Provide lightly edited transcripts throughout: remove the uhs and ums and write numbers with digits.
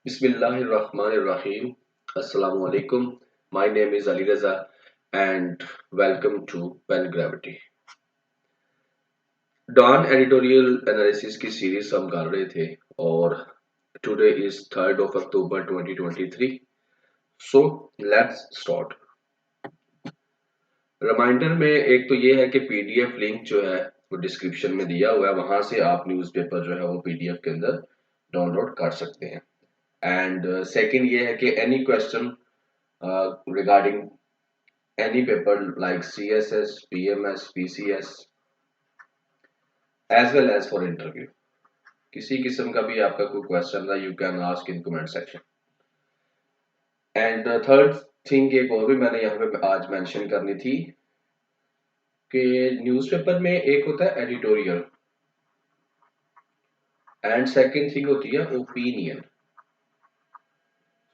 Bismillahirrahmanirrahim. Assalamu alaikum. My name is Ali Raza and welcome to Pen Gravity. Dawn editorial analysis की series हम कर रहे थे और today is 3rd of October 2023. So let's start. Reminder में एक तो ये है कि पीडीएफ लिंक जो है वो डिस्क्रिप्शन में दिया हुआ है, वहां से आप न्यूज़पेपर जो है वो पीडीएफ के अंदर डाउनलोड कर सकते हैं. एंड सेकंड ये है कि any question regarding any paper like CSS, PMS, PCS as well as for interview. किसी किस्म का भी आपका कोई क्वेश्चन है, you can ask in comment section. And third thing एक और भी मैंने यहाँ पे आज मेंशन करनी थी कि न्यूज़पेपर में एक होता है एडिटोरियल एंड सेकंड थिंग होती है ओपिनियन.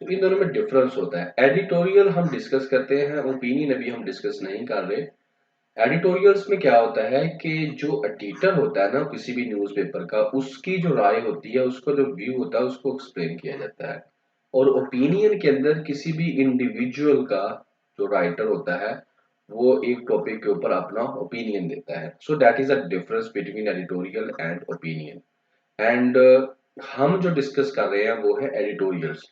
तो इन दोनों में डिफरेंस होता है. एडिटोरियल हम डिस्कस करते हैं, ओपिनियन अभी हम डिस्कस नहीं कर रहे. एडिटोरियल्स में क्या होता है कि जो एडिटर होता है ना किसी भी न्यूज़पेपर का, उसकी जो राय होती है, उसका जो व्यू होता है, उसको एक्सप्लेन किया जाता है. और ओपिनियन के अंदर किसी भी इंडिविजुअल का जो राइटर होता है वो एक टॉपिक के ऊपर अपना ओपिनियन देता है. So that is a difference between editorial and opinion. And हम जो डिस्कस कर रहे हैं वो है एडिटोरियल्स.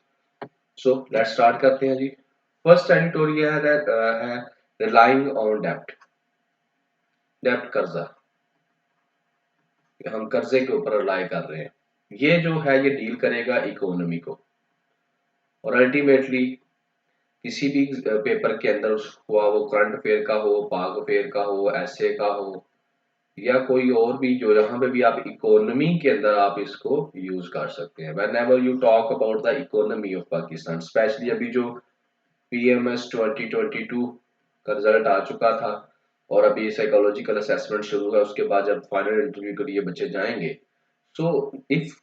सो लेट्स स्टार्ट करते हैं जी. फर्स्ट एडिटोरियल है रिलाइंग ऑन डेप्थ. डेप्थ कर्जा, हम कर्जे के ऊपर रिलाई कर रहे हैं. ये जो है ये डील करेगा इकोनॉमी को. और अल्टीमेटली किसी भी पेपर के अंदर हुआ वो करंट अफेयर का हो, पाक अफेयर का हो, ऐसे का हो या कोई और भी, जो यहाँ पे भी आप इकोनॉमी के अंदर आप इसको यूज कर सकते हैं. When ever you talk about the economy of Pakistan, specially अभी जो PMS 2022 का रिजल्ट आ चुका था और अभी साइकोलॉजिकल असेसमेंट शुरू है, उसके बाद जब फाइनल इंटरव्यू के लिए बच्चे जाएंगे, so if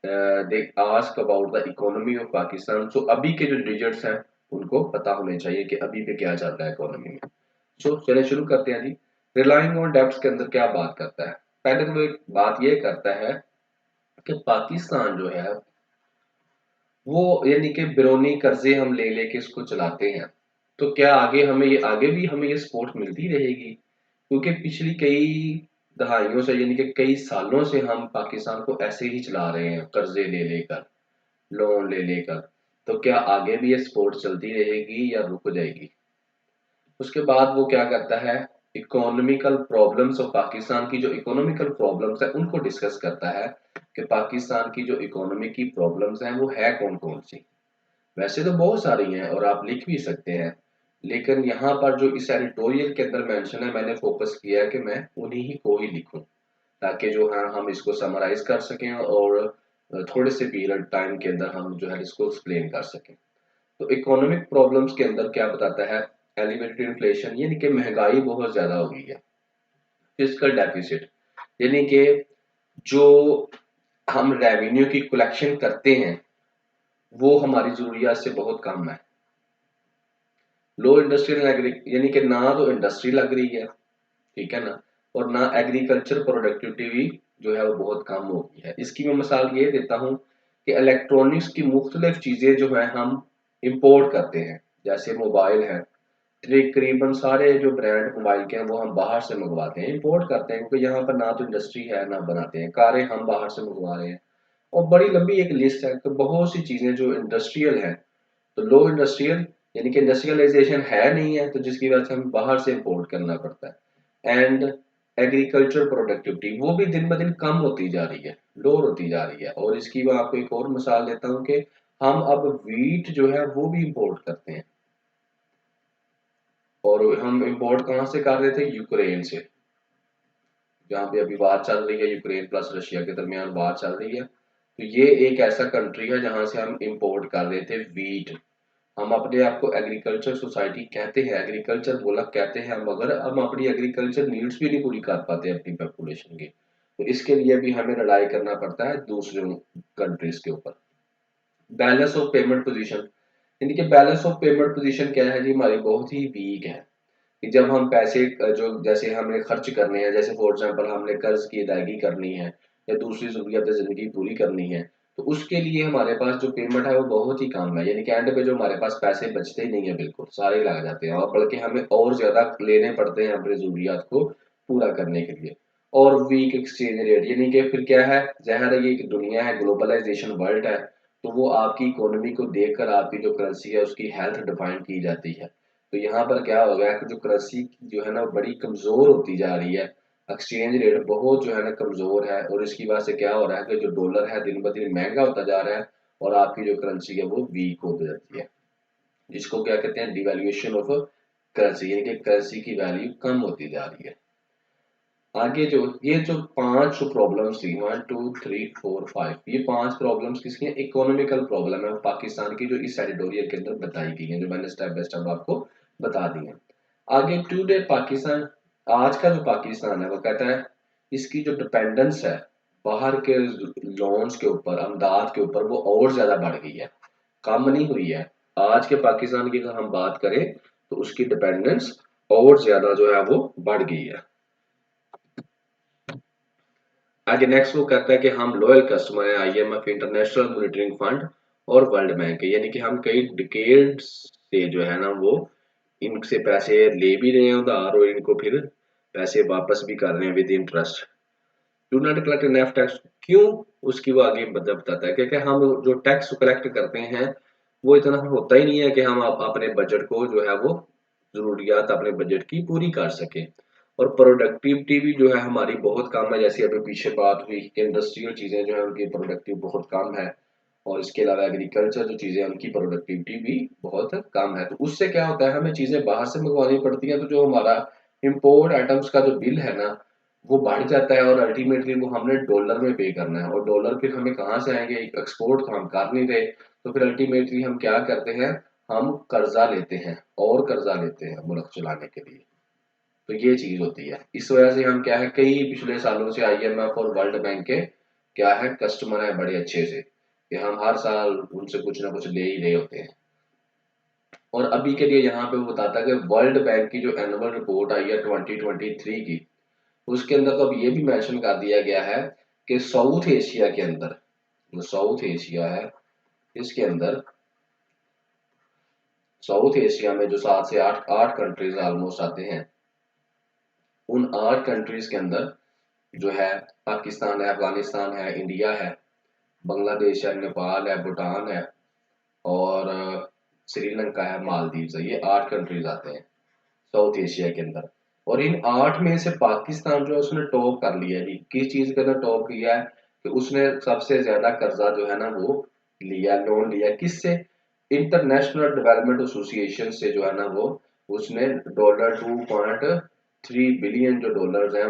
they ask about the economy of Pakistan, so अभी के जो डिजिट्स हैं उनको पता होने चाहिए कि अभी पे क्या चल रहा है इकोनॉमी में. सो चलिए शुरू करते हैं जी. रिलाइंग ऑन डेब्ट्स के अंदर क्या बात करता है? पहले तो एक बात ये करता है कि पाकिस्तान जो है वो यानी कि बिरोनी कर्जे हम ले लेके इसको चलाते हैं, तो क्या आगे भी हमें ये सपोर्ट मिलती रहेगी? क्योंकि पिछली कई दहाइयों से यानी कि कई सालों से हम पाकिस्तान को ऐसे ही चला रहे हैं, कर्जे ले लेकर, लोन ले लेकर. तो क्या आगे भी ये सपोर्ट चलती रहेगी या रुक जाएगी? उसके बाद वो क्या करता है, इकोनॉमिकल प्रॉब्लम्स और पाकिस्तान की जो इकोनॉमिकल प्रॉब्लम्स है उनको डिस्कस करता है कि पाकिस्तान की जो इकोनॉमी की प्रॉब्लम्स हैं वो है कौन कौन सी. वैसे तो बहुत सारी हैं और आप लिख भी सकते हैं, लेकिन यहाँ पर जो इस एडिटोरियल के अंदर मेंशन है, मैंने फोकस किया है कि मैं उन्हीं ही को ही लिखूं, ताकि जो है हम इसको समराइज कर सकें और थोड़े से पीरियड टाइम के अंदर हम जो है इसको एक्सप्लेन कर सकें. तो इकोनॉमिक प्रॉब्लम्स के अंदर क्या बताता है, एलिवेटेड इन्फ्लेशन यानी कि महंगाई बहुत ज्यादा हो गई है. फिस्कल डेफिसिट यानी कि जो हम रेवेन्यू की कलेक्शन करते हैं वो हमारी जरूरियात से बहुत कम है. लो इंडस्ट्रियल यानी कि ना तो इंडस्ट्री लग रही है, ठीक है ना, और ना एग्रीकल्चर प्रोडक्टिविटी भी जो है वो बहुत कम हो गई है. इसकी मैं मिसाल ये देता हूँ कि इलेक्ट्रॉनिक्स की मुख्तलिफ चीजें जो है हम इंपोर्ट करते हैं. जैसे मोबाइल है, तकरीबन सारे जो ब्रांड मोबाइल के हैं वो हम बाहर से मंगवाते हैं, इंपोर्ट करते हैं, क्योंकि यहाँ पर ना तो इंडस्ट्री है ना बनाते हैं. कारें हम बाहर से मंगवा रहे हैं और बड़ी लंबी एक लिस्ट है. तो बहुत सी चीजें जो इंडस्ट्रियल है, तो लो इंडस्ट्रियल यानी कि इंडस्ट्रियलाइजेशन है नहीं है, तो जिसकी वजह से हमें बाहर से इंपोर्ट करना पड़ता है. एंड एग्रीकल्चर प्रोडक्टिविटी वो भी दिन ब दिन कम होती जा रही है, लोअर होती जा रही है. और इसकी मैं आपको एक और मिसाल देता हूँ कि हम अब वीट जो है वो भी इंपोर्ट करते हैं. और हम इंपोर्ट कहाँ से कर रहे थे? यूक्रेन से, जहाँ पे अभी बात चल रही है, यूक्रेन प्लस रशिया के दरमियान बात चल रही है. तो ये एक ऐसा कंट्री है जहां से हम इंपोर्ट कर रहे थे वीट. हम अपने आप को एग्रीकल्चर सोसाइटी कहते हैं, एग्रीकल्चर मुल्क कहते हैं, मगर हम अपनी एग्रीकल्चर नीड्स भी नहीं पूरी कर पाते अपनी पॉपुलेशन की. तो इसके लिए भी हमें रिलाई करना पड़ता है दूसरे कंट्रीज के ऊपर. बैलेंस ऑफ पेमेंट पोजीशन यानी कि बैलेंस ऑफ पेमेंट पोजीशन क्या है जी, हमारी बहुत ही वीक है. कि जब हम पैसे जो जैसे हमें खर्च करने हैं, जैसे फॉर एग्जांपल हमने कर्ज की अदायगी करनी है या दूसरी जरूरियात जिंदगी पूरी करनी है, तो उसके लिए हमारे पास जो पेमेंट है वो बहुत ही कम है, यानी कि एंड पे जो हमारे पास पैसे बचते ही नहीं है, बिल्कुल सारे लग जाते हैं, और बल्कि हमें और ज्यादा लेने पड़ते हैं अपनी जरूरियात को पूरा करने के लिए। और वीक एक्सचेंज रेट, यानी कि फिर क्या है, जहर ये एक दुनिया है, ग्लोबलाइजेशन वर्ल्ड है, तो वो आपकी इकोनॉमी को देखकर आपकी जो करेंसी है उसकी हेल्थ डिफाइन की जाती है। तो यहाँ पर क्या हो गया कि जो करेंसी जो है ना बड़ी कमजोर होती जा रही है, एक्सचेंज रेट बहुत जो है ना कमजोर है, और इसकी वजह से क्या हो रहा है कि जो डॉलर है दिन ब दिन महंगा होता जा रहा है, और आपकी जो करेंसी है वो वीक होती जाती है, जिसको क्या कहते हैं, डिवैल्यूएशन ऑफ करेंसी, यानी कि करेंसी की वैल्यू कम होती जा रही है। आगे जो ये जो पांच प्रॉब्लम्स थी, 1 2 3 4 5, ये पांच प्रॉब्लम्स किसकी हैं, इकोनॉमिकल प्रॉब्लम है पाकिस्तान की, जो इस एडिटोरियल के अंदर बताई गई है, जो मैंने स्टेप बाय स्टेप आपको बता दी है। आगे टुडे पाकिस्तान, आज का जो पाकिस्तान है वो कहता है इसकी जो डिपेंडेंस है बाहर के लोन्स के ऊपर, अमदाद के ऊपर, वो और ज्यादा बढ़ गई है, कम नहीं हुई है। आज के पाकिस्तान की अगर हम बात करें तो उसकी डिपेंडेंस और ज्यादा जो है वो बढ़ गई है। आगे नेक्स्ट वो कहता है कि हम लॉयल कस्टमर हैं आईएमएफ, इंटरनेशनल मॉनिटरिंग फंड और वर्ल्ड बैंक के, यानी कि हम कई डिकेड्स से जो है ना वो इनसे पैसे ले भी रहे हैं उधार, और इनको फिर पैसे वापस भी कर रहे हैं with interest. Do not collect enough tax, क्यों, उसकी वो आगे बताता है, क्योंकि हम जो टैक्स कलेक्ट करते हैं वो इतना होता ही नहीं है कि हम अपने बजट को जो है वो जरूरियात अपने बजट की पूरी कर सकें। और प्रोडक्टिविटी भी जो है हमारी बहुत कम है, जैसे अभी पीछे बात हुई कि इंडस्ट्रियल चीजें जो है उनकी प्रोडक्टिव बहुत कम है, और इसके अलावा एग्रीकल्चर जो चीजें उनकी प्रोडक्टिविटी भी बहुत कम है। तो उससे क्या होता है, हमें चीजें बाहर से मंगवानी पड़ती हैं, तो जो हमारा इम्पोर्ट आइटम्स का जो बिल है ना वो बढ़ जाता है, और अल्टीमेटली वो हमने डॉलर में पे करना है, और डॉलर फिर हमें कहाँ से आएंगे, एक्सपोर्ट तो हम कर नहीं रहे, तो फिर अल्टीमेटली हम क्या करते हैं, हम कर्जा लेते हैं, और कर्जा लेते हैं मुल्क चलाने के लिए। तो ये चीज होती है, इस वजह से हम क्या है, कई पिछले सालों से आईएमएफ और वर्ल्ड बैंक के क्या है कस्टमर है बड़े अच्छे से, कि हम हर साल उनसे कुछ ना कुछ ले ही रहे होते हैं। और अभी के लिए यहाँ पे वो बताता है कि वर्ल्ड बैंक की जो एनुअल रिपोर्ट आई है 2023 की, उसके अंदर तो अब ये भी मेंशन कर दिया गया है कि साउथ एशिया के अंदर, जो साउथ एशिया है इसके अंदर, साउथ एशिया में जो 7 से 8 कंट्रीज ऑलमोस्ट आते हैं, उन 8 कंट्रीज के अंदर जो है पाकिस्तान है, अफगानिस्तान है, इंडिया है, बांग्लादेश है, नेपाल है, भूटान है, और श्रीलंका है, मालदीव है, ये 8 कंट्रीज आते हैं साउथ एशिया के अंदर। और इन 8 में से पाकिस्तान जो है उसने टॉप कर लिया है जी, किस चीज के अंदर टॉप किया है, कि उसने सबसे ज्यादा कर्जा जो है ना वो लिया, लोन लिया, किससे, इंटरनेशनल डेवलपमेंट एसोसिएशन से जो है ना वो उसने $2.3 बिलियन जो डॉलर हैं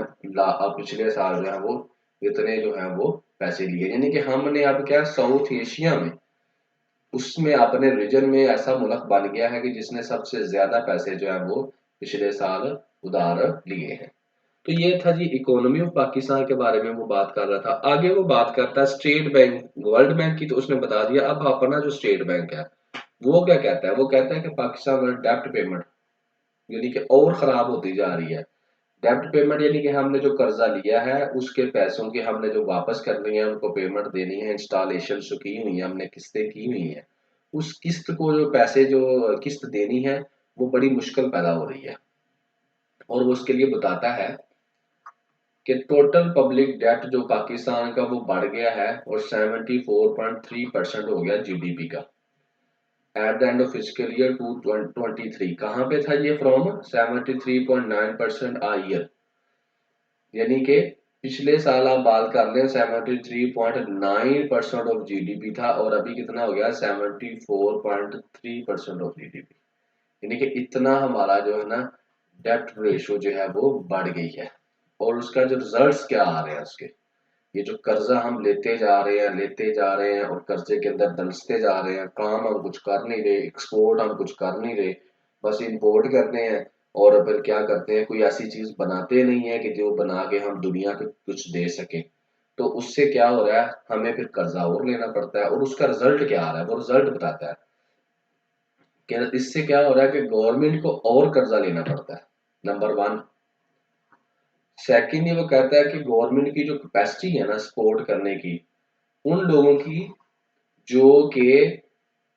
पिछले साल जो है वो इतने जो है वो पैसे लिए, यानी कि हमने अब क्या साउथ एशिया में उसमें अपने रीजन में ऐसा मुल्क बन गया है कि जिसने सबसे ज्यादा पैसे जो है वो पिछले साल उधार लिए हैं। तो ये था जी इकोनॉमी ऑफ पाकिस्तान के बारे में वो बात कर रहा था। आगे वो बात करता है स्टेट बैंक, वर्ल्ड बैंक की तो उसने बता दिया, अब अपना जो स्टेट बैंक है वो क्या कहता है, वो कहता है कि पाकिस्तान में डेप्ट पेमेंट यानी कि और खराब होती जा रही है। डेप्ट पेमेंट यानी कि हमने जो कर्जा लिया है उसके पैसों की हमने जो वापस करनी है, उनको पेमेंट देनी है, इंस्टॉलेशन जो की हुई है, हमने किस्तें की हुई है, उस किस्त को जो पैसे जो किस्त देनी है वो बड़ी मुश्किल पैदा हो रही है। और वो उसके लिए बताता है कि टोटल पब्लिक डेट जो पाकिस्तान का वो बढ़ गया है, और 74.3% हो गया जीडीपी का at the end of physical year 2023। कहाँ पे था ये, फ्रॉम 73.9% आ ईयर, यानी कि पिछले साल आप बात कर लें 73.9% ऑफ जीडीपी था, और अभी कितना हो गया 74.3% ऑफ जीडीपी, यानी कि इतना हमारा जो है ना डेप्ट रेशो जो है वो बढ़ गई है। और उसका जो रिजल्ट्स क्या आ रहे हैं उसके, ये जो कर्जा हम लेते जा रहे हैं और कर्जे के अंदर दलसते जा रहे हैं, काम हम कुछ कर नहीं रहे, एक्सपोर्ट हम कुछ कर नहीं रहे, बस इंपोर्ट करते हैं, और फिर क्या करते हैं, कोई ऐसी चीज बनाते नहीं है कि जो बना के हम दुनिया को कुछ दे सके। तो उससे क्या हो रहा है, हमें फिर कर्जा और लेना पड़ता है, और उसका रिजल्ट क्या आ रहा है, वो रिजल्ट बताता है कि इससे क्या हो रहा है कि गवर्नमेंट को और कर्जा लेना पड़ता है, नंबर 1। सेकेंडली वो कहता है कि गवर्नमेंट की जो कैपेसिटी है ना सपोर्ट करने की, उन लोगों की जो कि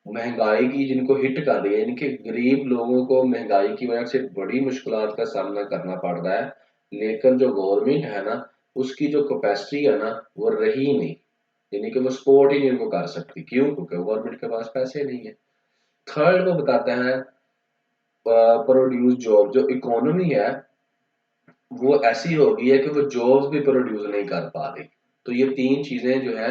महंगाई की जिनको हिट कर रही है, इनके गरीब लोगों को महंगाई की वजह से बड़ी मुश्किलात का सामना करना पड़ रहा है। लेकिन जो गवर्नमेंट है ना, उसकी जो कैपेसिटी है ना, वो रही नहीं, यानी कि वो सपोर्ट ही नहीं उनको कर सकती। क्यों? क्योंकि गवर्नमेंट के पास पैसे नहीं है। थर्ड वो बताते हैं प्रोड्यूस जॉब, जो इकोनॉमी है वो ऐसी हो गई है कि वो जॉब्स भी प्रोड्यूस नहीं कर पा रही। तो ये तीन चीजें जो है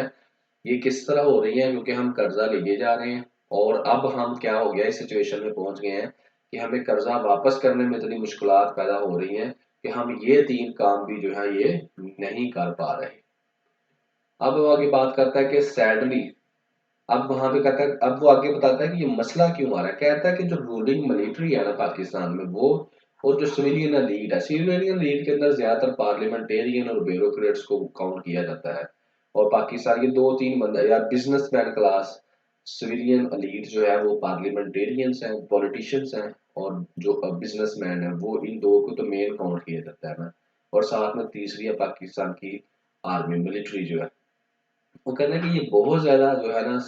ये किस तरह हो रही हैं? क्योंकि हम कर्जा लिए जा रहे हैं, और अब हम क्या हो गया इस सिचुएशन में पहुंच गए हैं कि हमें कर्जा वापस करने में इतनी मुश्किलात पैदा हो रही हैं कि हम ये तीन काम भी जो है ये नहीं कर पा रहे। अब वो आगे बात करता है कि सैडली, अब वहां पे कहता है, अब वो आगे बताता है कि ये मसला क्यों आ रहा है। कहता है कि जो रूलिंग मिलिट्री है ना पाकिस्तान में, वो और जो सिविलियन लीड है, सिविलियन लीड के अंदर ज्यादातर पार्लियामेंटेरियन और ब्यूरोक्रेट्स को काउंट किया जाता है। और पाकिस्तान के दो तीन बंदा या बिजनेसमैन क्लास, सिविलियन लीड जो है वो पार्लियामेंटेरियंस हैं, पॉलिटिशियंस हैं, और जो बिजनेसमैन है वो इन दो को तो मेन काउंट किया जाता है ना। और साथ में तीसरी है पाकिस्तान की आर्मी मिलिट्री जो है। वो कहते हैं कि ये बहुत ज्यादा जो है ना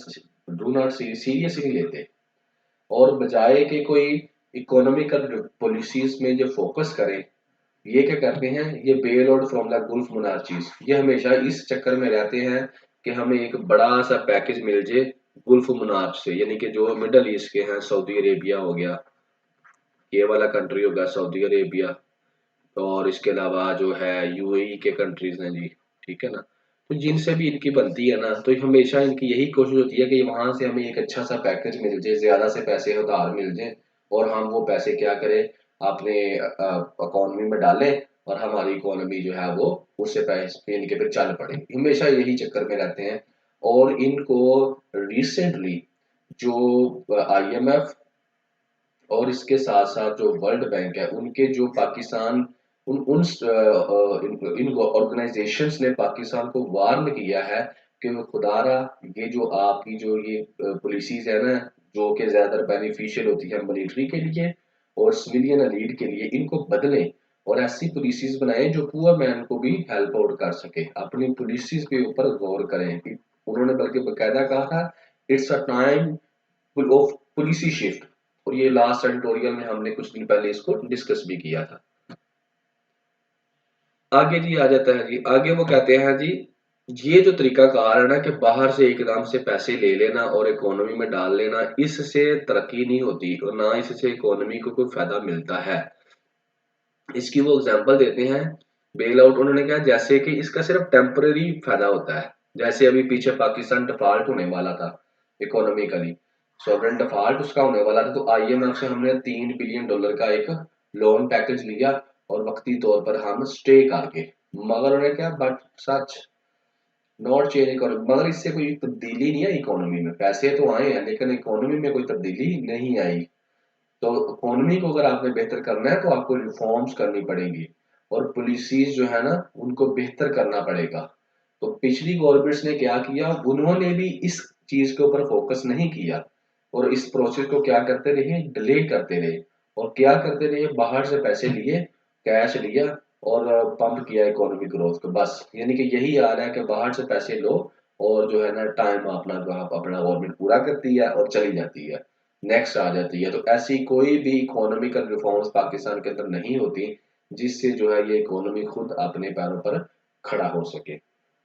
डू नॉट सीरियस ही नहीं लेते, और बजाय कि कोई इकोनॉमिकल पॉलिसीज में जो फोकस करें, ये क्या करते हैं, ये bail out from the Gulf monarchies, ये हमेशा इस चक्कर में रहते हैं कि हमें एक बड़ा सा पैकेज मिल जाए गुल्फ मोनार्च से, यानी कि जो मिडल ईस्ट के हैं, सऊदी अरेबिया हो गया, ये वाला कंट्री होगा सऊदी अरेबिया, और इसके अलावा जो है यूएई के कंट्रीज हैं जी, ठीक है ना। तो जिनसे भी इनकी बनती है ना, तो हमेशा इनकी यही कोशिश होती है कि वहां से हमें एक अच्छा सा पैकेज मिल जाए, ज्यादा से पैसे उधार मिल जाए, और हम वो पैसे क्या करें, अपने इकोनॉमी में डालें, और हमारी इकोनॉमी जो है वो उससे पैसे इनके पे चल पड़े। हमेशा यही चक्कर में रहते हैं। और इनको रिसेंटली जो आईएमएफ और इसके साथ साथ जो वर्ल्ड बैंक है, उनके जो पाकिस्तान इन ऑर्गेनाइजेशंस ने पाकिस्तान को वार्न किया है कि वो खुदारा, ये जो आपकी जो ये पॉलिसीज है ना, जो कि ज्यादा बेनिफिशियल होती है मिलिट्री के लिए और सिविलियन लीड के लिए, इनको बदलें और ऐसी पॉलिसीज बनाएं जो पुअर मैन को भी हेल्प आउट कर सके। अपनी पॉलिसीज के ऊपर गौर करें। उन्होंने बल्कि बकायदा कहा था, it's a time of policy shift. और ये लास्ट एडिटोरियल में हमने कुछ दिन पहले इसको डिस्कस भी किया था। आगे जी आ जाता है जी, आगे वो कहते हैं जी, ये जो तरीका कार है ना कि बाहर से एकदम से पैसे ले लेना और इकोनॉमी में डाल लेना, इससे तरक्की नहीं होती और ना इससे इकोनॉमी को कोई फायदा मिलता है। इसकी वो एग्जांपल देते हैं बेल आउट। उन्होंने कहा जैसे कि इसका सिर्फ टेम्पररी फायदा होता है, जैसे अभी पीछे पाकिस्तान डिफॉल्ट होने वाला था इकोनॉमिकली, सॉवरेन डिफॉल्ट उसका होने वाला था, तो आईएमएफ से हमने $3 बिलियन का एक लोन पैकेज लिया और वक्ती तौर पर हम स्टे करके, मगर उन्होंने क्या, but such not change economy, मगर इससे कोई तब्दीली नहीं आई इकोनॉमी में। पैसे तो आए हैं लेकिन इकोनॉमी में कोई तब्दीली नहीं आई। तो इकोनॉमी को अगर आपने बेहतर करना है तो आपको रिफॉर्म्स करनी पड़ेंगी, और पॉलिसीज जो है ना उनको बेहतर करना पड़ेगा। तो पिछली गवर्नमेंट्स ने क्या किया, उन्होंने भी इस चीज के ऊपर फोकस नहीं किया, और इस प्रोसेस को क्या करते रहे, डिले करते रहे, और क्या करते रहे, बाहर से पैसे लिए, कैश लिया और पंप किया इकोनॉमिक ग्रोथ को, बस। यानी कि यही आ रहा है कि बाहर से पैसे लो और जो है ना टाइम अपना जो अपना गवर्नमेंट पूरा करती है और चली जाती है, नेक्स्ट आ जाती है। तो ऐसी कोई भी इकोनॉमिकल रिफॉर्म्स पाकिस्तान के अंदर नहीं होती जिससे जो है ये इकोनॉमी खुद अपने पैरों पर खड़ा हो सके।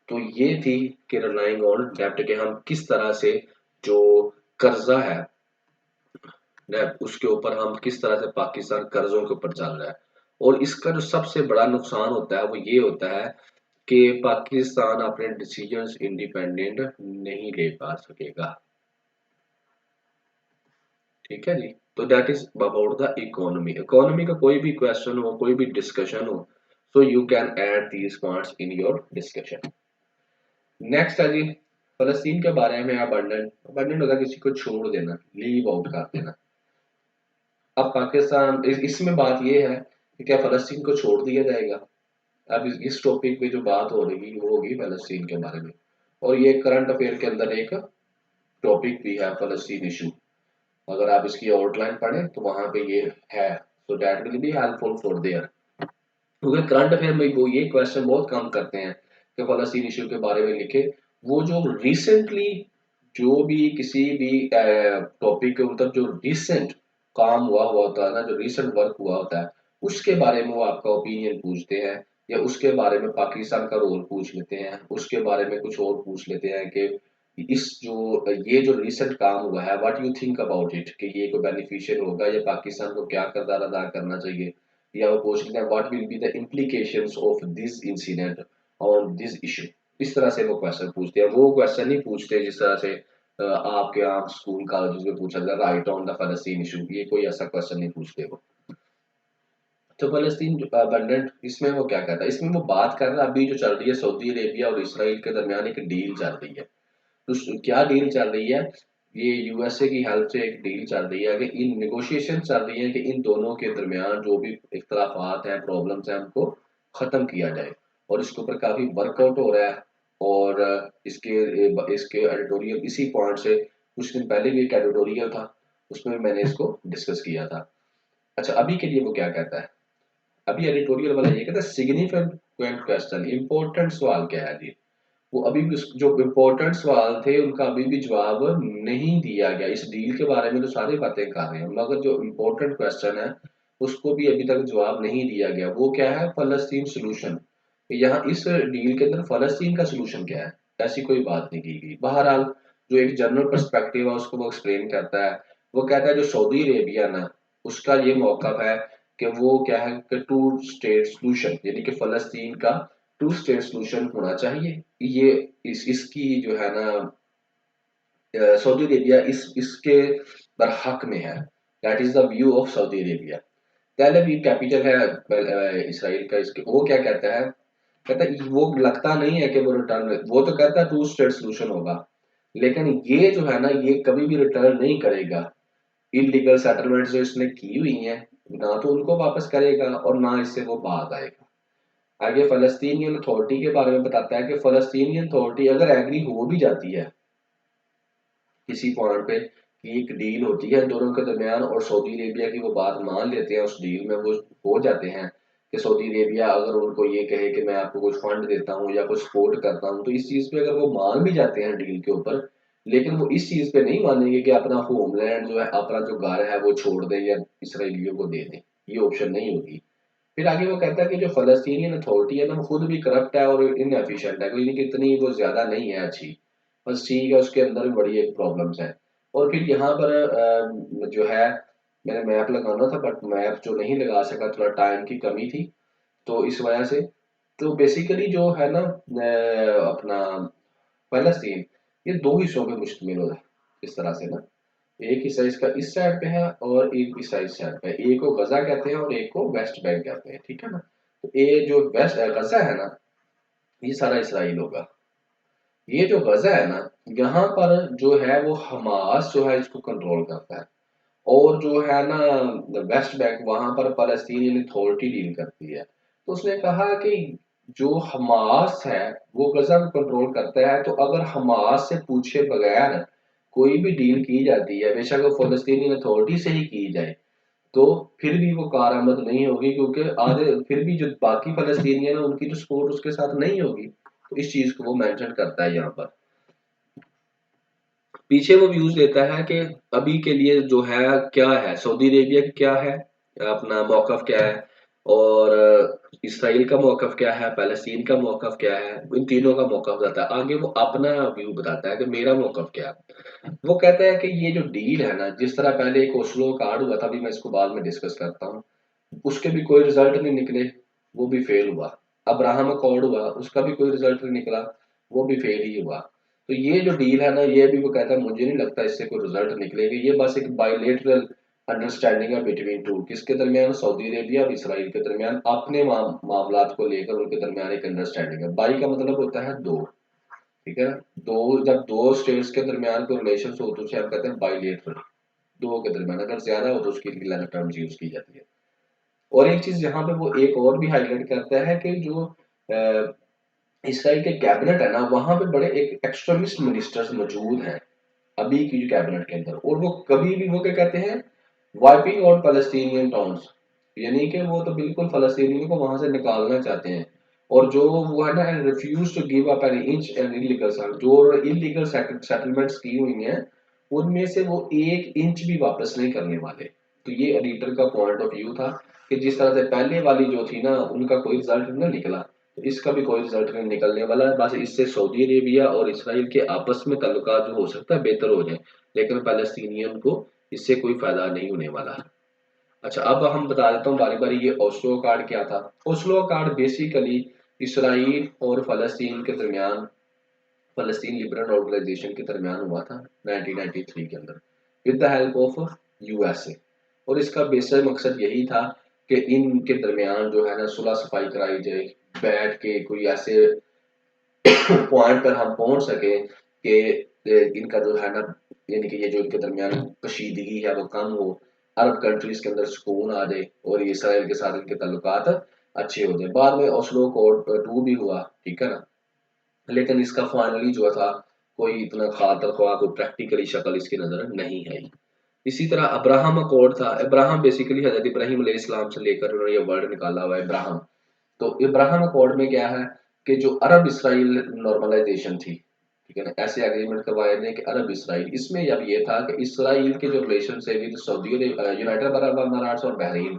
तो ये थी कि रिलाइंग ऑन डेब्ट, के हम किस तरह से जो कर्जा है उसके ऊपर हम किस तरह से पाकिस्तान कर्जों के ऊपर चल रहा है। और इसका जो सबसे बड़ा नुकसान होता है वो ये होता है कि पाकिस्तान अपने डिसीजंस इंडिपेंडेंट नहीं ले पा सकेगा। ठीक है जी। तो that is about the economy. Economy का कोई भी क्वेश्चन हो, कोई भी डिस्कशन हो, so you can add these points in your discussion. Next है जी, फलस्तीन के बारे में अबंडेंट। अबंडेंट होगा किसी को छोड़ देना, लीव आउट कर देना। अब पाकिस्तान इसमें बात यह है कि क्या फलस्तीन को छोड़ दिया जाएगा। अब इस टॉपिक पे जो बात हो रही वो होगी फलस्तीन के बारे में, और ये करंट अफेयर के अंदर एक टॉपिक भी है, फलस्तीन इशू। अगर आप इसकी आउटलाइन पढ़ें तो वहां पे ये है, so that will be helpful for their. क्योंकि करंट अफेयर में वो ये क्वेश्चन बहुत कम करते हैं कि फलस्तीन इशू के बारे में लिखे। वो जो रिसेंटली जो भी किसी भी टॉपिक के मतलब जो रिसेंट काम हुआ हुआ होता है ना, जो रिसेंट वर्क हुआ होता है, उसके बारे में वो आपका ओपिनियन पूछते हैं, या उसके बारे में पाकिस्तान का रोल पूछ लेते हैं, उसके बारे में कुछ और पूछ लेते हैं कि इस जो ये जो रिसेंट काम हुआ है, what you think about it, कि ये कोई बेनिफिशियल होगा या पाकिस्तान को क्या किरदार अदा करना चाहिए, या वो पूछ लेते हैं what will be the implications of this incident on this issue. इस तरह से वो क्वेश्चन पूछते हैं। वो क्वेश्चन नहीं पूछते जिस तरह से आपके यहाँ स्कूल कॉलेज में पूछा जाता राइट ऑन द फलस्तीन इशू, ये कोई ऐसा क्वेश्चन नहीं पूछते वो। तो फलस्तीन अबंडेंट इसमें वो क्या कहता है, इसमें वो बात कर रहा है अभी जो चल रही है सऊदी अरेबिया और इसराइल के दरमियान एक डील चल रही है। तो क्या डील चल रही है, ये यूएसए की हेल्प से एक डील चल रही है कि इन नेगोशिएशन चल रही है कि इन दोनों के दरमियान जो भी इख्तलाफात हैं, प्रॉब्लम्स हैं, उनको खत्म किया जाए। और इसके ऊपर काफी वर्कआउट हो रहा है। और इसके इसके एडिटोरियल इसी पॉइंट से कुछ दिन पहले भी एक एडिटोरियल था, उसमें मैंने इसको डिस्कस किया था। अच्छा, अभी के लिए वो क्या कहता है, अभी एडिटोरियल वाला ये कहता है सिग्निफिकेंट क्वेश्चन, इंपॉर्टेंट सवाल क्या है जी। वो अभी भी जो इम्पोर्टेंट सवाल थे उनका अभी भी जवाब नहीं दिया गया। इस डील के बारे में तो सारी बातें कर रहे हैं, मगर जो इम्पोर्टेंट क्वेश्चन है उसको भी अभी तक जवाब नहीं दिया गया। वो क्या है, फलस्तीन सोल्यूशन। यहाँ इस डील के अंदर फलस्तीन का सोल्यूशन क्या है, ऐसी कोई बात नहीं की गई। बहरहाल जो एक जनरल पर्सपेक्टिव है उसको वो एक्सप्लेन करता है। वो कहता है जो सऊदी अरेबिया ना, उसका ये मौकफ है कि वो क्या है कि टू स्टेट सोल्यूशन, यानी कि फलस्तीन का टू स्टेट सोल्यूशन होना चाहिए। ये इसकी जो है ना सऊदी अरेबिया इसके बरहक में है। That is the view of Saudi Arabia. तेल अवीव कैपिटल है इसराइल का। इसके वो क्या कहता है, कहता है वो लगता नहीं है कि वो रिटर्न, वो तो कहता है टू स्टेट सोल्यूशन होगा, लेकिन ये जो है ना ये कभी भी रिटर्न नहीं करेगा। इलीगल सेटलमेंट जो इसने की हुई है ना तो उनको वापस करेगा और ना इससे वो बाहर आएगा। आगे फलस्तीनियन अथॉरिटी के बारे में बताता है कि फलस्तीनियन अथॉरिटी अगर एग्री हो भी जाती है किसी पॉइंट पे कि एक डील होती है दोनों के दरमियान और सऊदी अरेबिया की वो बात मान लेते हैं, उस डील में वो हो जाते हैं कि सऊदी अरेबिया अगर उनको ये कहे कि मैं आपको कुछ फंड देता हूँ या कुछ सपोर्ट करता हूँ, तो इस चीज पे अगर वो मान भी जाते हैं डील के ऊपर, लेकिन वो इस चीज पे नहीं मानेंगे कि अपना होमलैंड जो है, अपना जो घर है वो छोड़ दें या इसराइलियों को दे दें। ये ऑप्शन नहीं होगी। फिर आगे वो कहता है कि जो फलस्तीनियन अथॉरिटी है ना वो खुद भी करप्ट है और इनएफिशिएंट है, कोई नहीं, कितनी वो ज्यादा नहीं है अच्छी, बस ठीक है, उसके अंदर भी बड़ी एक प्रॉब्लम्स है। और फिर यहाँ पर जो है मैंने मैप लगाना था बट मैप जो नहीं लगा सका, थोड़ा टाइम की कमी थी, तो इस वजह से। तो बेसिकली जो है ना अपना फलस्तीन ये दो हिस्सों पे मुश्तमिल हो है इस तरह से ना। एक हिस्सा इसका इस साइड पे है और एक हिस्सा इस साइड पे है। एक को गजा कहते हैं और एक को वेस्ट बैंक कहते हैं, ठीक है ना। तो ये जो वेस्ट गजा है ना, ये सारा इसराइल होगा। ये जो गजा है ना, यहाँ पर जो है वो हमास जो है इसको कंट्रोल करता है। और जो है ना वेस्ट बैंक, वहां पर फलस्तीनियन अथॉरिटी डील करती है। तो उसने कहा कि जो हमास है वो गजा को कंट्रोल करता है, तो अगर हमास से पूछे बगैर कोई भी डील की जाती है, बेशक वो फलस्तीनियन अथॉरिटी से ही की जाए, तो फिर भी वो कारआमद नहीं होगी, क्योंकि आधे फिर भी जो बाकी फलस्तीनियन है उनकी तो सपोर्ट उसके साथ नहीं होगी। तो इस चीज को वो मेंशन करता है यहाँ पर। पीछे वो व्यूज देता है कि अभी के लिए जो है क्या है, सऊदी अरेबिया की क्या है, अपना मौकफ क्या है, और इसराइल का मौकफ क्या है, पैलेस्टीन का मौकफ क्या है, इन तीनों का मौकफ बताता है। आगे वो अपना व्यू बताता है कि मेरा मौकफ क्या है। वो कहता है कि ये जो डील है ना, जिस तरह पहले एक ओस्लो कार्ड हुआ था, अभी मैं इसको बाद में डिस्कस करता हूँ, उसके भी कोई रिजल्ट नहीं निकले, वो भी फेल हुआ। अब्राहम अकॉर्ड हुआ, उसका भी कोई रिजल्ट नहीं निकला, वो भी फेल ही हुआ। तो ये जो डील है ना, ये भी वो कहता है मुझे नहीं लगता इससे कोई रिजल्ट निकलेगी, ये बस एक बायलेटरल अंडरस्टैंडिंग है बिटवीन टू, किसके दरमियान, सऊदी अरेबिया और इसराइल के दरमियान, अपने मामलात को लेकर उनके दरमियान एक अंडरस्टैंडिंग है। बाई का मतलब होता है दो, ठीक है ना। दो, जब दो स्टेट्स के दरमियान कोई रिलेशन हो तो उसे हम कहते हैं बायलेटरल, दो के दरमियान, अगर ज्यादा हो तो उसकी टर्म यूज की जाती है। और एक चीज यहाँ पे वो एक और भी हाईलाइट करता है कि जो इसराइल के कैबिनेट है ना, वहां पे बड़े एक एक्सट्रीमिस्ट मिनिस्टर्स मौजूद हैं अभी की जो कैबिनेट के अंदर, और वो कभी भी वो क्या कहते हैं, वाइपिंग आउट पैलेस्टीनियन टाउन्स, यानी कि वो तो बिल्कुल फलस्तीनियों को वहां से निकालना चाहते हैं। और जो वो है ना refuse to give up an inch an illegal, जो इलीगल सेटलमेंट्स की हुई हैं उनमें से वो एक इंच भी वापस नहीं करने वाले। तो ये एडिटर का पॉइंट ऑफ व्यू था कि जिस तरह से पहले वाली जो थी ना उनका कोई रिजल्ट ना निकला, तो इसका भी कोई रिजल्ट नहीं निकलने वाला है। बस इससे सऊदी अरेबिया और इसराइल के आपस में ताल्लुकात जो हो सकता है बेहतर हो जाए, लेकिन पैलेस्टीनियन को इससे कोई फायदा नहीं होने वाला है। अच्छा, अब हम बता देता हूँ बारी बारी ये ओस्लो कार्ड क्या था। ओस्लो कार्ड बेसिकली इसराइल और फलस्तीन के दरमियान, फलस्तीन लिबरल ऑर्गेनाइजेशन के दरमियान हुआ था 1993 के अंदर with the help of USA. और इसका बेसिक मकसद यही था कि इनके दरमियान जो है ना सुलह सफाई कराई जाए, बैठ के कोई ऐसे पॉइंट पर हम पहुंच सके कि इनका जो है ना, यानी कि ये जो इनके दरमियान कशीदगी है वो कम हो, अरब कंट्रीज के अंदर सुकून आ जाए और इसराइल के साथ इनके ताल्लुकात अच्छे हो जाए। बाद में ओस्लो कोड 2 भी हुआ, ठीक है ना, लेकिन इसका फाइनली जो था कोई इतना खातर ख्वाह कोई प्रैक्टिकली शक्ल इसकी नजर नहीं आई। इसी तरह अब्राहम अकॉर्ड था। अब्राहम बेसिकली हजरत इब्राहिम अलैहिस्सलाम से लेकर उन्होंने ये वर्ड निकाला हुआ है इब्राहिम। तो इब्राहिम अकॉर्ड में क्या है कि जो अरब इसराइल नॉर्मलाइजेशन थी, ठीक है ना, ऐसे एग्रीमेंट करवाए थे कि अरब इसराइल, इसमें अब ये था कि इसराइल के जो रिलेशन है with Saudi Arab, United Arab अमारात और बहरीन,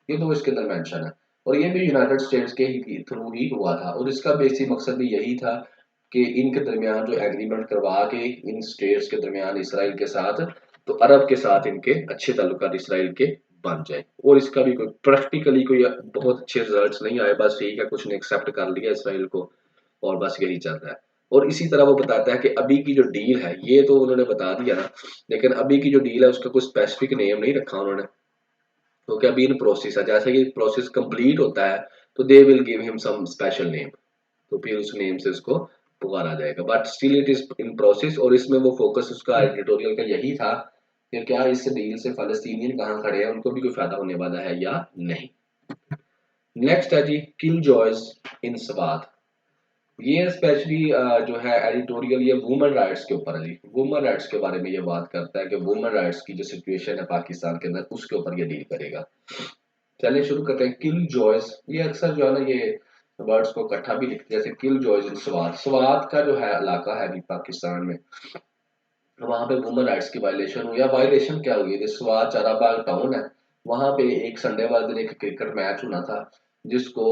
ये दो इसके अंदर मेंशन है। और ये भी यूनाइटेड स्टेट्स के ही थ्रू ही हुआ था। और इसका बेसिक मकसद भी यही था कि इनके दरमियान जो एग्रीमेंट करवा के इन स्टेट्स के दरमियान इसराइल के साथ, तो अरब के साथ इनके अच्छे ताल्लुकात इसराइल के बन जाए। और इसका भी कोई प्रैक्टिकली कोई बहुत अच्छे रिजल्ट्स नहीं आए, बस ठीक है कुछ ने एक्सेप्ट कर लिया इसराइल को और बस यही चल रहा है। और इसी तरह वो बताता है कि अभी की जो डील है, ये तो उन्होंने बता दिया ना, लेकिन अभी की जो डील है उसका कोई स्पेसिफिक नेम नहीं रखा उन्होंने, क्योंकि अभी इन प्रोसेस है। जैसे कि प्रोसेस कंप्लीट होता है तो they will give him some special name, तो फिर उस नेम से उसको पुकारा जाएगा, but still it is in process. और इसमें वो फोकस उसका एडिटोरियल का यही था कि क्या इस डील से फलस्तीनियन कहाँ खड़े हैं, उनको भी कोई फायदा होने वाला है या नहीं। नेक्स्ट है जी किल जॉयज इन सवात। ये स्पेशली जो है एडिटोरियल ये वुमेन राइट्स के ऊपर है जी। वुमेन राइट्स के बारे में ये बात करता है कि वुमेन राइट्स की जो सिचुएशन है पाकिस्तान के अंदर उसके ऊपर ये डील करेगा। चलिए शुरू करते हैं। किल जॉयज, ये अक्सर जो है ना ये वर्ड्स को इकट्ठा भी लिखते हैं, जैसे किल जॉयज इन स्वात। स्वात का जो है इलाका है अभी पाकिस्तान में, वहां पे वुमेन राइट्स की वायलेशन हुई। या वायलेशन क्या हुई है, स्वात चाराबाग टाउन है, वहां पे एक संडे वाले दिन एक क्रिकेट मैच होना था जिसको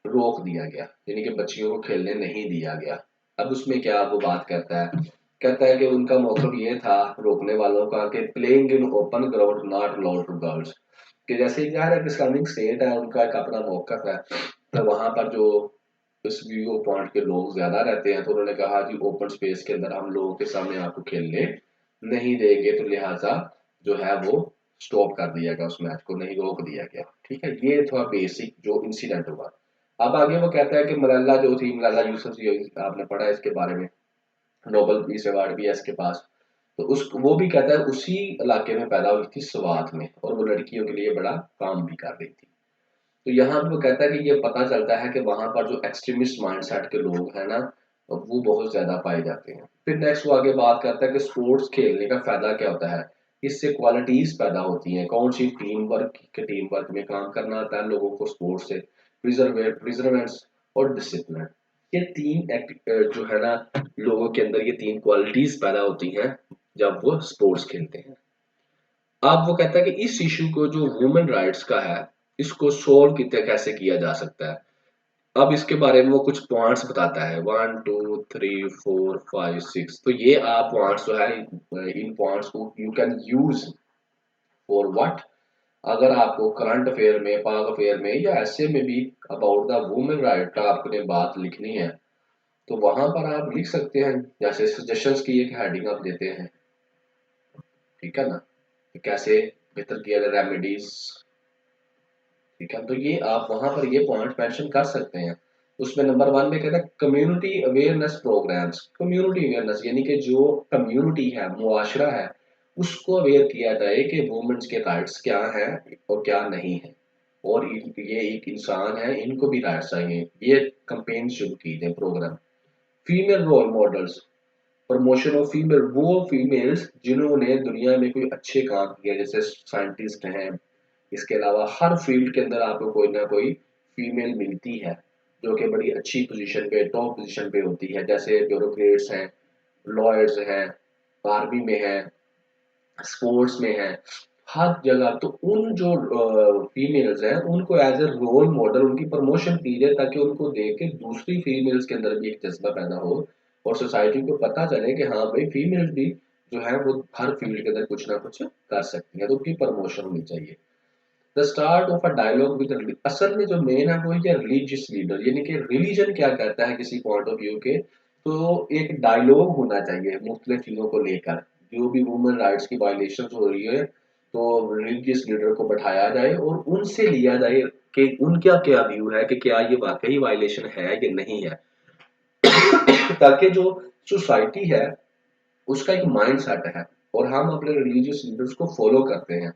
रोक दिया गया, यानी कि बच्चियों को खेलने नहीं दिया गया। अब उसमें क्या वो बात करता है, कहता है कि उनका मौकफ ये था रोकने वालों का कि playing in open ground not allowed to girls, कि जैसे यार एक इस्लामिक स्टेट है, उनका एक अपना मौकफ है, तो वहां पर जो इस व्यू पॉइंट के लोग ज्यादा रहते हैं, तो उन्होंने कहा जी ओपन स्पेस के अंदर हम लोगों के सामने आपको खेलने नहीं देंगे, तो लिहाजा जो है वो स्टॉप कर दिया गया, उस मैच को नहीं रोक दिया गया। ठीक है, ये थोड़ा बेसिक जो इंसिडेंट हुआ। अब आगे वो कहता है कि मलाला जो थी, मलाला यूसुफजई, आपने पढ़ा है इसके बारे में, नोबेल पीस अवार्ड भी है इसके पास। तो उस वो भी कहता है उसी इलाके में पैदा हुई थी स्वात में, और वो लड़कियों के लिए बड़ा काम भी कर रही थी। तो यहाँ पे वो कहता है कि ये पता चलता है कि वहां पर जो एक्सट्रीमिस्ट माइंडसेट के लोग हैं ना वो बहुत ज्यादा पाए जाते हैं। फिर नेक्स्ट वो आगे बात करता है कि स्पोर्ट्स खेलने का फायदा क्या होता है, इससे क्वालिटीज पैदा होती हैं, कौन सी टीम वर्क में काम करना आता है लोगों को स्पोर्ट्स से, प्रिजर्वेंस और डिसिप्लिन। ये जो है ना लोगों के अंदर ये तीन क्वालिटीज पैदा होती हैं जब वो स्पोर्ट्स खेलते हैं। अब वो कहता है कि इस इशू को जो वुमेन राइट्स का है इसको सोल्व कितने कैसे किया जा सकता है। अब इसके बारे में वो कुछ पॉइंट्स बताता है, 1 2 3 4 5 6। तो ये आप पॉइंट्स जो है इन पॉइंट्स को you can use for what, अगर आपको करंट अफेयर में, पाक अफेयर में या ऐसे में भी अबाउट द वुमेन राइट का आपने बात लिखनी है, तो वहां पर आप लिख सकते हैं। जैसे सजेशंस की एक हेडिंग आप देते हैं, ठीक है ना, कि कैसे बेहतर किया जाए रेमेडीज, ठीक है, तो ये आप वहां पर ये पॉइंट मेंशन कर सकते हैं। उसमें नंबर 1 में कहता है community awareness programmes. Community awareness यानी कि जो कम्युनिटी है, मुआशरा है, उसको अवेयर किया जाए कि वुमेन्स के राइट्स क्या हैं और क्या नहीं है, और ये एक इंसान है, इनको भी राइट्स चाहिए। ये कंपेन शुरू की जाए, programme. Female role models, promotion of female, वो फीमेल्स जिन्होंने दुनिया में कोई अच्छे काम किए, जैसे साइंटिस्ट हैं, इसके अलावा हर फील्ड के अंदर आपको कोई ना कोई फीमेल मिलती है जो कि बड़ी अच्छी पोजीशन पे, टॉप पोजीशन पे होती है, जैसे ब्यूरोक्रेट्स हैं, लॉयर्स हैं, आर्मी में हैं, स्पोर्ट्स में है, हर जगह। तो उन जो फीमेल्स हैं उनको एज ए रोल मॉडल उनकी प्रमोशन की जाए, ताकि उनको देख के दूसरी फीमेल्स के अंदर भी एक जज्बा पैदा हो और सोसाइटी को पता चले कि हाँ भाई फीमेल्स भी जो है वो हर फील्ड के अंदर कुछ ना कुछ कर सकती है, तो उनकी प्रमोशन होनी चाहिए। The start of a dialogue with, असल में जो मेन है वो है रिलीजियस लीडर, यानी कि रिलीजन क्या कहता है किसी पॉइंट ऑफ व्यू के। तो एक डायलॉग होना चाहिए मुख्तलिफ चीज़ों को लेकर, जो भी वुमेन राइट्स की वायलेशन हो रही है तो रिलीजियस लीडर को बैठाया जाए और उनसे लिया जाए कि उनका क्या व्यू है, कि क्या ये वाकई वायलेशन है या नहीं है, ताकि जो सोसाइटी है उसका एक माइंड सेट है और हम अपने रिलीजियस लीडर्स को फॉलो करते हैं।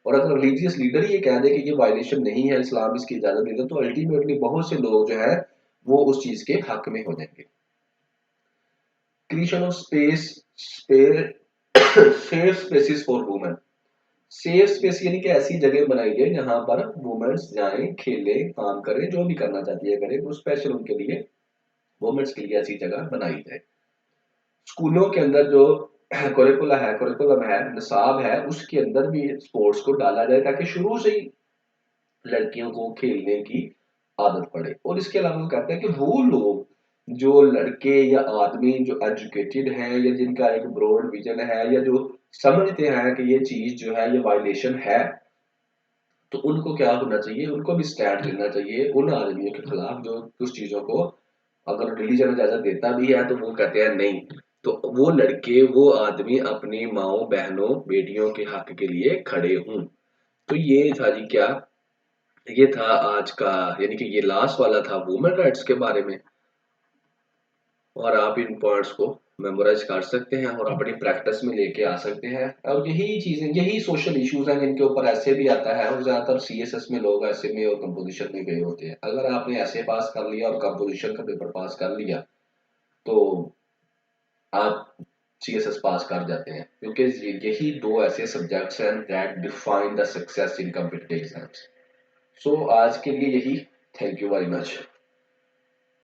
और अगर रिलीजियस लीडर ही ये कह दे कि ये वायलेशन नहीं है, इस्लाम इसकी इजाजत देता, तो अल्टीमेटली बहुत से लोग जो है वो उस चीज के हक में हो जाएंगे। Creation of space, safe spaces for women. Safe space यानी कि ऐसी जगह बनाई जाए जहां पर वुमेन्स जाएं, खेलें, काम करें, जो भी करना चाहती है करें, तो स्पेशल उनके लिए, वुमेन्स के लिए ऐसी जगह बनाई जाए। स्कूलों के अंदर जो करिकुलम है, निसाब है, उसके अंदर भी स्पोर्ट्स को डाला जाए ताकि शुरू से ही लड़कियों को खेलने की आदत पड़े। और इसके अलावा कहते हैं कि वो लोग, जो लड़के या आदमी जो एजुकेटेड हैं या जिनका एक ब्रॉड विजन है या जो समझते हैं कि ये चीज जो है ये वायलेशन है, तो उनको क्या होना चाहिए, उनको भी स्टैंड लेना चाहिए उन आदमियों के खिलाफ जो कुछ चीजों को, अगर रिलीजन इजाजत देता भी है तो वो कहते हैं नहीं, तो वो लड़के वो आदमी अपनी माओ बहनों बेटियों के हक के लिए खड़े हों। तो ये था जी क्या, ये था आज का, यानी कि ये लास्ट वाला था वुमेन राइट्स के बारे में। और आप इन पॉइंट्स को मेमोराइज कर सकते हैं और अपनी प्रैक्टिस में लेके आ सकते हैं। और यही चीजें, यही सोशल इश्यूज हैं जिनके ऊपर ऐसे भी आता है, और ज्यादातर सीएसएस में लोग ऐसे में और कंपोजिशन में गए होते हैं। अगर आपने ऐसे पास कर लिया और कंपोजिशन का पेपर पास कर लिया तो आप सीएसएस पास कर जाते हैं, क्योंकि यही दो ऐसे सब्जेक्ट्स हैं that define the success in competitive exams. So आज के लिए यही। Thank you very much.